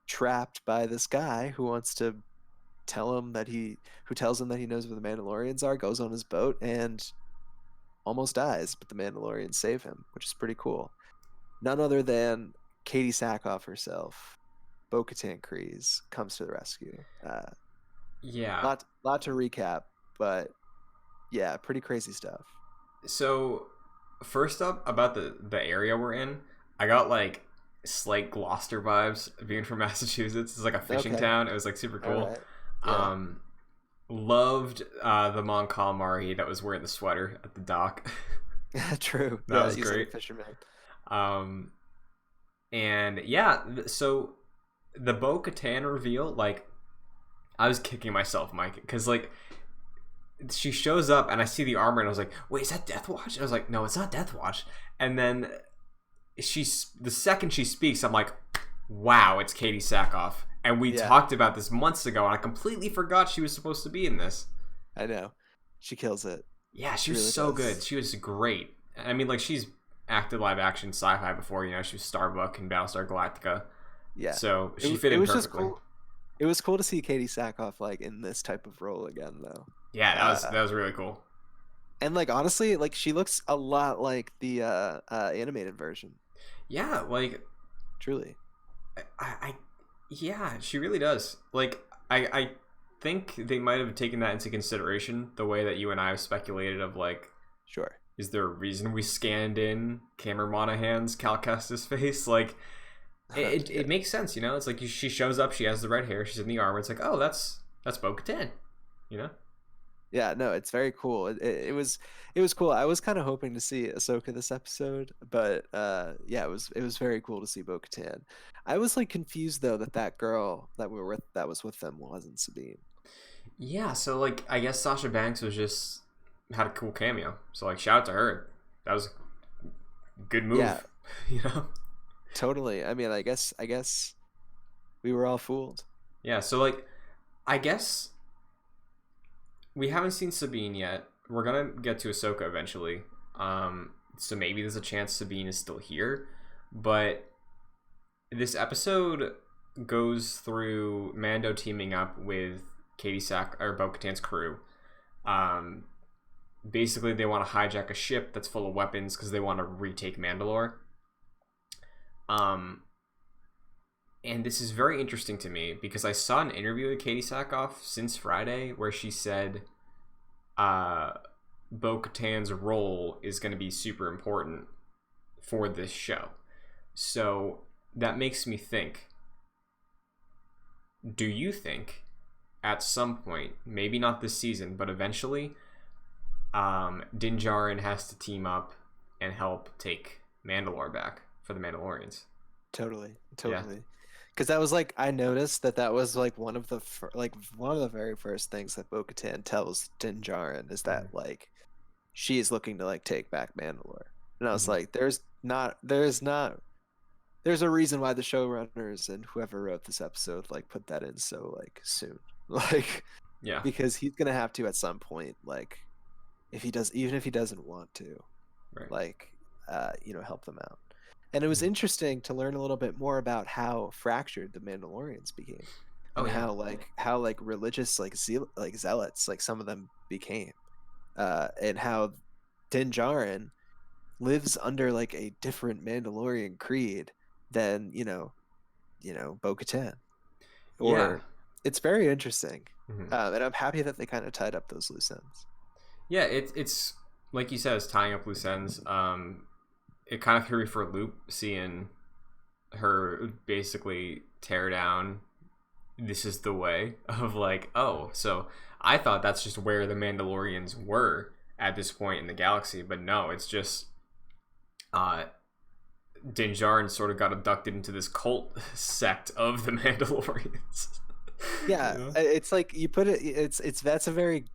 trapped by this guy who wants to who tells him that he knows where the Mandalorians are, goes on his boat, and almost dies, but the Mandalorians save him, which is pretty cool. None other than Katie Sackhoff herself, Bo-Katan Kryze, comes to the rescue.
Yeah.
Lot to recap, but yeah, pretty crazy stuff.
So first up about the area we're in, I got like slight Gloucester vibes being from Massachusetts. It's like a fishing
Okay,
town. It was like super
all
cool.
right, yeah,
Um, Loved the Mon Calamari that was wearing the sweater at the dock.
true.
That
Yeah,
was
he's like a
great.
fisherman.
Um, and yeah, so the Bo Katan reveal, like I was kicking myself, Mike, because like she shows up and I see the armor and I was like, wait, is that Death Watch? And I was like, no, it's not Death Watch. And then the second she speaks, I'm like, wow, it's Katie Sackhoff. And we
Yeah,
talked about this months ago, and I completely forgot she was supposed to be in this.
I know. She kills it.
Yeah, she
She
was
really
so good.
does.
She was great. I mean, like she's acted live action sci-fi before. She was Starbuck in Battlestar Galactica,
Yeah.
so
It
she
w-
fit
it
in
was just
perfectly.
cool. It was cool to see Katie Sackhoff like in this type of role again, though.
Yeah, that was
Uh,
that was really cool.
and like honestly, like she looks a lot like the animated version.
Yeah, like
Truly.
I yeah, she really does. Like I think they might have taken that into consideration the way that you and I have speculated of like
Sure.
is there a reason we scanned in Cameron Monaghan's Cal Kestis face? Like,
Yeah.
it makes sense, you know? It's like she shows up, she has the red hair, she's in the armor. It's like, oh, that's Bo-Katan, you know?
Yeah, no, it's very cool. It was cool. I was kind of hoping to see Ahsoka this episode, but yeah, it was very cool to see Bo-Katan. I was like confused though that girl that was with them wasn't Sabine.
Yeah, so like I guess Sasha Banks was just had a cool cameo. So like shout out to her. That was a good
Yeah,
move, you know?
totally. I mean, I guess we were all fooled.
Yeah, so like I guess we haven't seen Sabine yet. We're gonna get to Ahsoka eventually. So maybe there's a chance Sabine is still here. But this episode goes through Mando teaming up with Katie Sack or Bo-Katan's crew. Um, Basically, they want to hijack a ship that's full of weapons because they want to retake Mandalore. Um, and this is very interesting to me because I saw an interview with Katie Sackhoff since Friday where she said Bo-Katan's role is going to be super important for this show. So that makes me think, do you think at some point, maybe not this season, but eventually, Din Djarin has to team up and help take Mandalore back for the Mandalorians?
Totally,
Yeah.
totally. Because that was like I noticed that was like one of the very first things that Bo-Katan tells Din Djarin is that
Mm-hmm.
like she is looking to like take back Mandalore, and I was
Mm-hmm.
like, there's a reason why the showrunners and whoever wrote this episode like put that in so like soon, like
Yeah.
because he's gonna have to at some point, like if he does, even if he doesn't want to,
Right.
like help them out. And it was
Mm-hmm.
interesting to learn a little bit more about how fractured the Mandalorians became,
Oh
and
yeah.
how religious like zealots like some of them became, and how Din Djarin lives under like a different Mandalorian creed than Bo-Katan.
Yeah.
Or it's very interesting,
Mm-hmm.
and I'm happy that they kind of tied up those loose ends.
Yeah. It's like you said, it's tying up loose ends. It kind of threw me for a loop seeing her basically tear down this is the way of like, oh, so I thought that's just where the Mandalorians were at this point in the galaxy, but no, it's just uh Din Djarin sort of got abducted into this cult sect of the Mandalorians.
Yeah,
Yeah.
it's like you put it's that's a very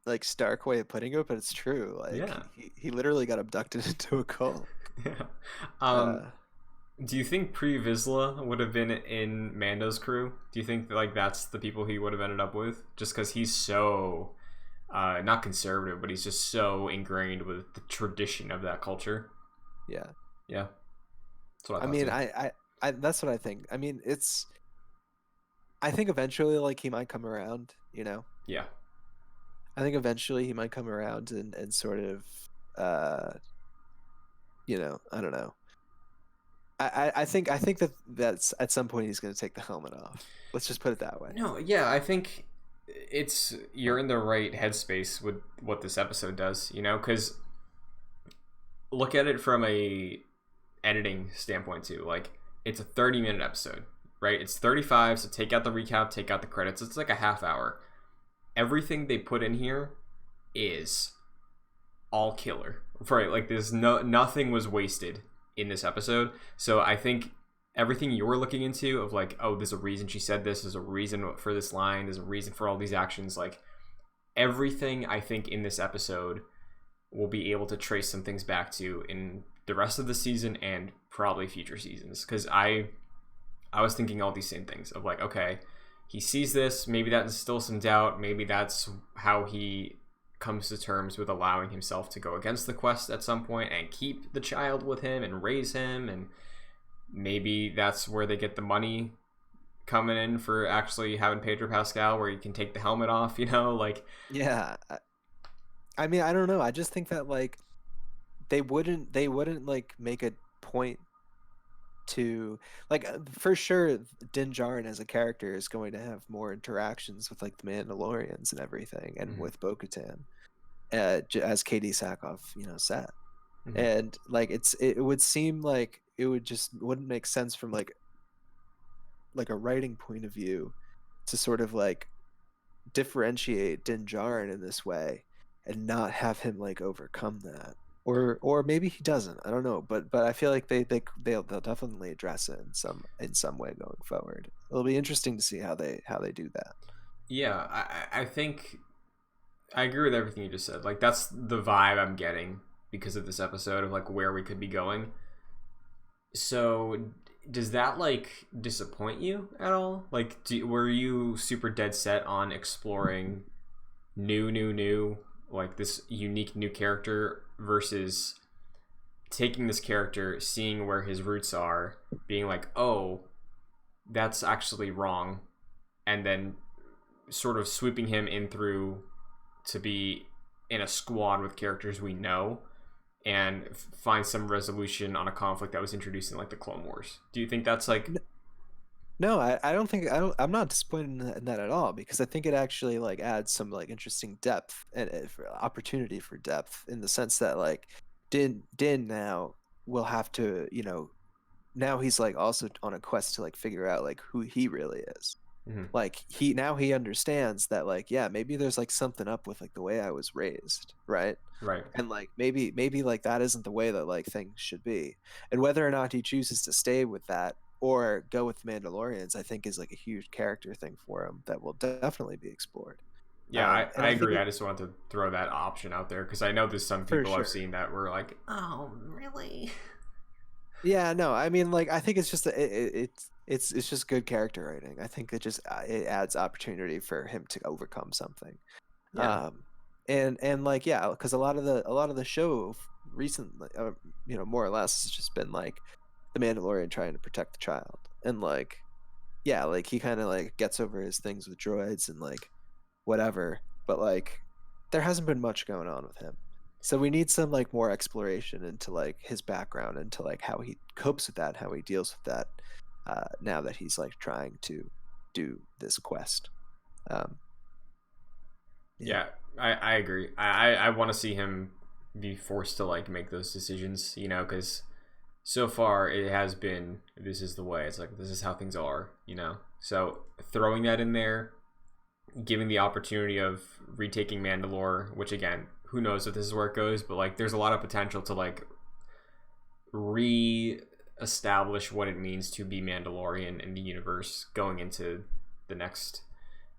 like stark way of putting it, but it's true. Like
Yeah.
he literally got abducted into a cult.
Yeah.
Uh,
Do you think Pre Vizsla would have been in Mando's crew? Do you think like that's the people he would have ended up with? Just because he's so not conservative, but he's just so ingrained with the tradition of that culture.
yeah.
Yeah, that's what I
I
thought
mean,
too.
I that's what I think. I mean, I think eventually like he might come around,
Yeah.
I think eventually he might come around and sort of uh I don't know. I think that's at some point he's going to take the helmet off. Let's just put it that way.
No, yeah, I think it's you're in the right headspace with what this episode does, you know, because look at it from a editing standpoint too. Like it's a 30-minute episode, right? It's 35, so take out the recap, take out the credits. It's like a half hour. Everything they put in here is all killer, right? Like there's nothing was wasted in this episode. So I think everything you were looking into of like, oh, there's a reason she said this, there's a reason for this line, there's a reason for all these actions, like everything I think in this episode will be able to trace some things back to in the rest of the season and probably future seasons, because I was thinking all these same things of like, okay, he sees this, maybe that instills some doubt, maybe that's how he comes to terms with allowing himself to go against the quest at some point and keep the child with him and raise him, and maybe that's where they get the money coming in for actually having Pedro Pascal where you can take the helmet off, you know, like
Yeah. I mean, I don't know. I just think that like they wouldn't like make a point to like for sure Din Djarin as a character is going to have more interactions with like the Mandalorians and everything and
mm-hmm.
with Bo-Katan. as Katie Sackhoff, said.
Mhm.
And like it would seem like it wouldn't make sense from like a writing point of view to sort of like differentiate Din Djarin in this way and not have him like overcome that. Or maybe he doesn't. I don't know, but I feel like they'll definitely address it in some way going forward. It'll be interesting to see how they do that.
Yeah, I think I agree with everything you just said. Like that's the vibe I'm getting because of this episode of like where we could be going. So does that like disappoint you at all? Like were you super dead set on exploring new like this unique new character versus taking this character, seeing where his roots are, being like, "Oh, that's actually wrong," and then sort of sweeping him in through to be in a squad with characters we know and find some resolution on a conflict that was introduced in like the Clone Wars. Do you think that's like
No, I don't think I'm not disappointed in that at all because I think it actually like adds some like interesting depth and opportunity for depth in the sense that like Din now will have to now he's like also on a quest to like figure out like who he really is.
mhm,
Like he understands that like yeah maybe there's like something up with like the way I was raised, right?
right?
And like maybe like that isn't the way that like things should be, and whether or not he chooses to stay with that or go with Mandalorians I think is like a huge character thing for him that will definitely be explored.
Yeah,
And
I
I think
agree. I just wanted to throw that option out there because I know there's some
for
people I've
sure.
seen that were like, "Oh, really?"
Yeah, no, I mean, like, I think it's just it's just good character writing. I think it adds opportunity for him to overcome something.
Yeah,
Um, and like yeah, because a lot of the show recently, more or less, has just been like the Mandalorian trying to protect the child, and like yeah, like he kind of like gets over his things with droids and like whatever, but like there hasn't been much going on with him. So we need some like more exploration into like his background, into like how he copes with that, how he deals with that, now that he's like trying to do this quest. Um, yeah,
yeah, I agree. I want to see him be forced to like make those decisions, because so far it has been this is the way. It's like this is how things are. So throwing that in there, giving the opportunity of retaking Mandalore, which again, who knows if this is where it goes, but like there's a lot of potential to like re-establish what it means to be Mandalorian in the universe going into the next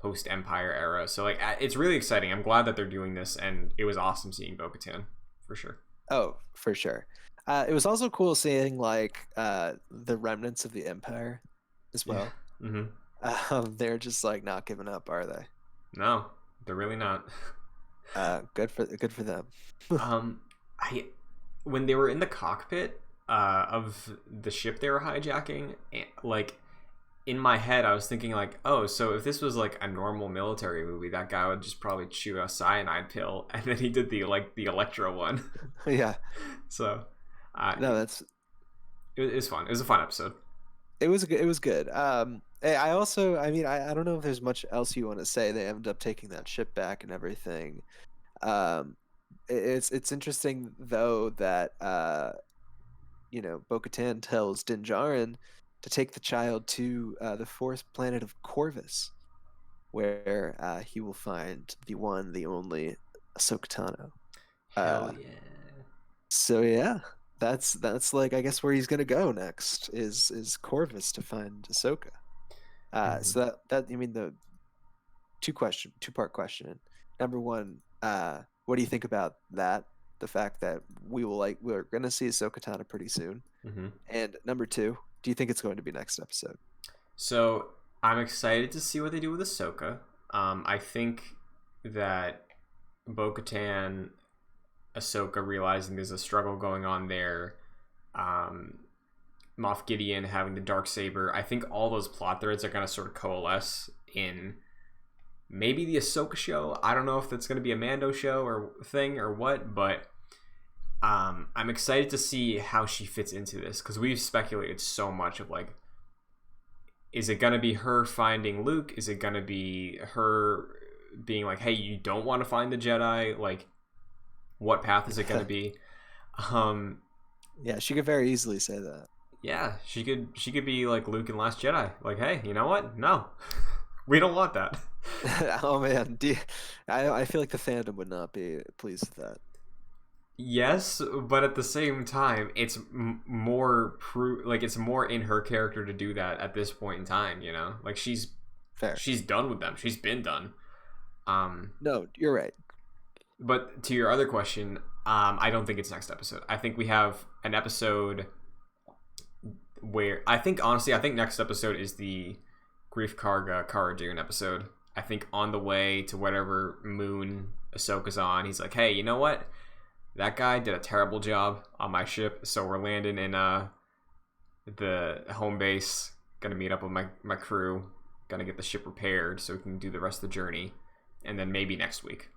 post Empire era. So like it's really exciting. I'm glad that they're doing this, and it was awesome seeing Bo-Katan for sure.
oh for sure. It was also cool seeing like the remnants of the Empire as
Yeah.
well.
Mm-hmm.
They're just like not giving up, are they?
No, they're really not.
Good for them.
um, I when they were in the cockpit of the ship they were hijacking, like in my head, I was thinking like, oh, so if this was like a normal military movie, that guy would just probably chew a cyanide pill, and then he did the Electro one.
Yeah,
So, uh,
no, that's
it was fun. It was a fun episode.
it was good. I mean, I don't know if there's much else you want to say. They ended up taking that ship back and everything. Um, it's interesting though that Bo-Katan tells Din Djarin to take the child to the fourth planet of Corvus, where he will find the one, the only Ahsoka Tano.
Hell
Uh,
yeah.
so yeah, that's like I guess where he's gonna go next is Corvus to find Ahsoka.
Mhm.
So that I mean the two part question. Number one, what do you think about that? The fact that we're gonna see Ahsoka Tano pretty soon.
Mhm.
And number two, do you think it's going to be next episode?
So I'm excited to see what they do with Ahsoka. I think that Bo-Katan, Ahsoka realizing there's a struggle going on there, um, Moff Gideon having the dark saber. I think all those plot threads are going to sort of coalesce in maybe the Ahsoka show. I don't know if that's going to be a Mando show or thing or what, but I'm excited to see how she fits into this because we've speculated so much of like, is it going to be her finding Luke? Is it going to be her being like, hey, you don't want to find the Jedi? Like, What path is it going to be? Um,
Yeah, she could very easily say that.
yeah, she could be like Luke in Last Jedi. Like, hey, you know what? No, we don't want that.
Oh man, I feel like the fandom would not be pleased with that.
Yes, but at the same time, it's more like it's more in her character to do that at this point in time. You know, like
Fair.
she's done with them. She's been done. Um,
No, you're right.
but to your other question, I don't think it's next episode. I think we have an episode where I think honestly, I think next episode is the Grief Karga Cara Dune episode. I think on the way to whatever moon Ahsoka's on, he's like, hey, you know what? That guy did a terrible job on my ship, so we're landing in the home base. Gonna meet up with my crew. Gonna get the ship repaired so we can do the rest of the journey, and then maybe next week.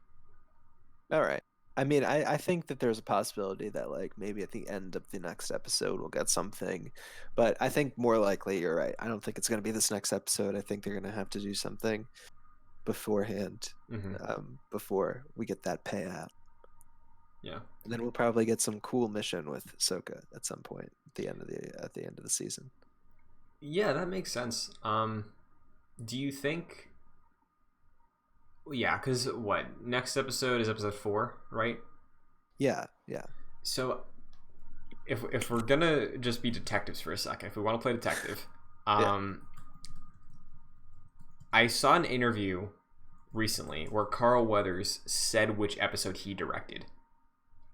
All right. I mean, I think that there's a possibility that like maybe at the end of the next episode we'll get something, but I think more likely you're right. I don't think it's gonna be this next episode. I think they're gonna have to do something beforehand, before we get that payout.
Yeah.
And then we'll probably get some cool mission with Ahsoka at some point at the end of the season.
Yeah, that makes sense. Do you think? Yeah, because what next episode is episode 4, right?
Yeah, yeah.
So if we're gonna just be detectives for a second, if we want to play detective,
Yeah.
I saw an interview recently where Carl Weathers said which episode he directed.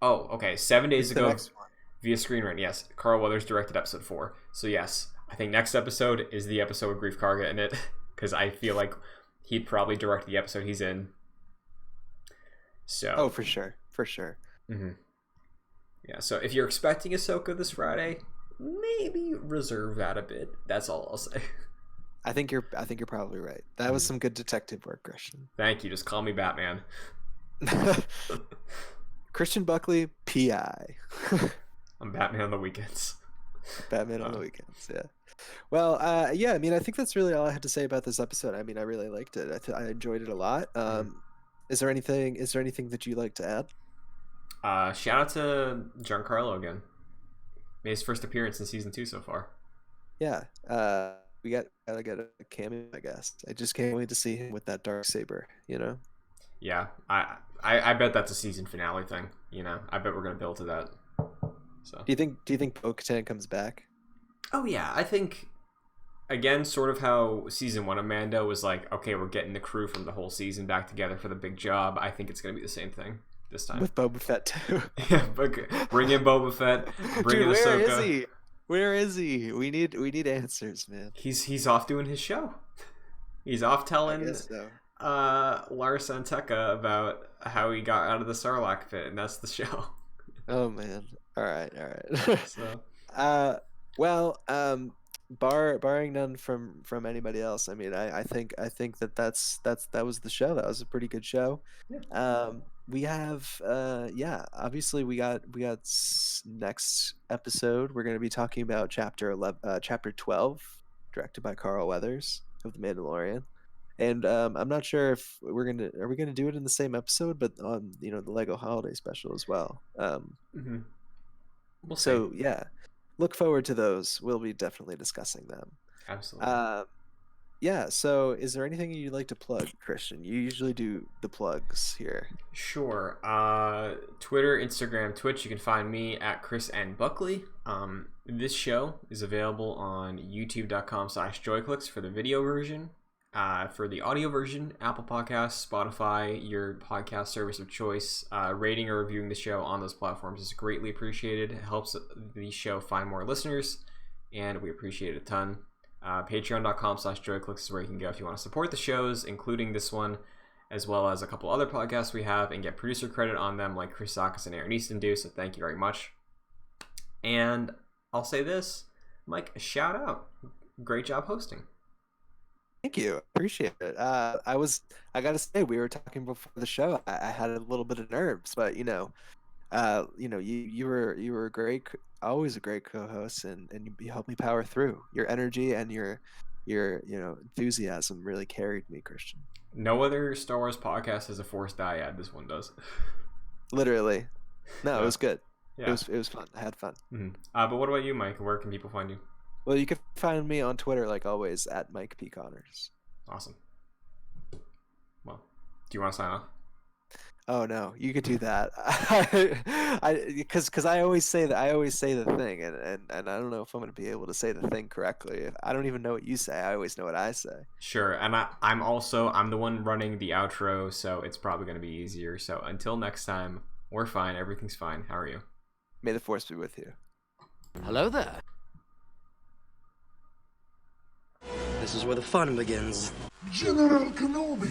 Oh, okay. 7 days
It's the
ago,
next one.
via screenwriting, yes, Carl Weathers directed episode 4. So yes, I think next episode is the episode with Grief Karga in it, because I feel like he'd probably direct the episode he's in. So.
Oh, for sure, for sure.
Mm-hmm. Yeah. So if you're expecting Ahsoka this Friday, maybe reserve that a bit. That's all I'll say.
I think you're probably right. That was some good detective work, Christian.
Thank you. Just call me Batman.
Christian Buckley, PI.
I'm Batman on the weekends.
Batman on the weekends. Yeah. Well, yeah. I mean, I think that's really all I had to say about this episode. I mean, I really liked it. I enjoyed it a lot. Is there anything that you'd like to add?
Shout out to Giancarlo again. Made his first appearance in season 2 so far.
Yeah. We gotta get a cameo, I guess. I just can't wait to see him with that dark saber. You know.
Yeah, I bet that's a season finale thing. You know, I bet we're gonna build to that. So.
Do you think Bo-Katan comes back?
Oh yeah, I think. Again, sort of how season 1 of Mando was like, okay, we're getting the crew from the whole season back together for the big job. I think it's gonna be the same thing this time
with Boba Fett too.
Yeah, but bring in Boba Fett. Bring in Ahsoka.
Where is he? Where is he? We need answers, man.
He's off doing his show. He's off telling
So.
Lars Santeca about how he got out of the Sarlacc pit, and that's the show.
Oh man. All right.
So.
Well, barring none from anybody else, I mean, I think that was the show. That was a pretty good show.
Yeah.
We have obviously we got next episode we're going to be talking about chapter 12, directed by Carl Weathers of The Mandalorian. And I'm not sure if are we gonna do it in the same episode, but on the Lego Holiday Special as well.
We'll
so
see.
yeah, look forward to those. We'll be definitely discussing them.
Absolutely.
Yeah. So is there anything you'd like to plug, Christian? You usually do the plugs here.
Sure. Twitter, Instagram, Twitch. You can find me at Chris N. Buckley. This show is available on youtube.com/joyclicks for the video version. For the audio version, Apple Podcasts, Spotify, your podcast service of choice. Rating or reviewing the show on those platforms is greatly appreciated. It helps the show find more listeners, and we appreciate it a ton. Patreon.com/joyclicks is where you can go if you want to support the shows, including this one, as well as a couple other podcasts we have, and get producer credit on them like Chris Sakis and Aaron Easton do, so thank you very much. And I'll say this, Mike, a shout out. Great job hosting.
Thank you. Appreciate it. I gotta say, we were talking before the show. I had a little bit of nerves, but you were a great, always a great co-host, and you helped me power through. Your energy and your enthusiasm really carried me, Christian.
No other Star Wars podcast has a forced dyad. This one does.
Literally. No, it
Yeah.
was good.
Yeah.
It was fun. I had fun.
But what about you, Mike? Where can people find you?
Well, you can find me on Twitter like always at Mike P Connors.
Awesome. Well, do you want to sign off?
Oh no, you could do that. Because I always say that the thing, and I don't know if I'm gonna be able to say the thing correctly. I don't even know what you say. I always know what I say.
Sure. And I'm the one running the outro, so it's probably going to be easier. So until next time, we're fine. Everything's fine. How are you?
May the force be with you.
Hello there. This is where the fun begins.
General Kenobi.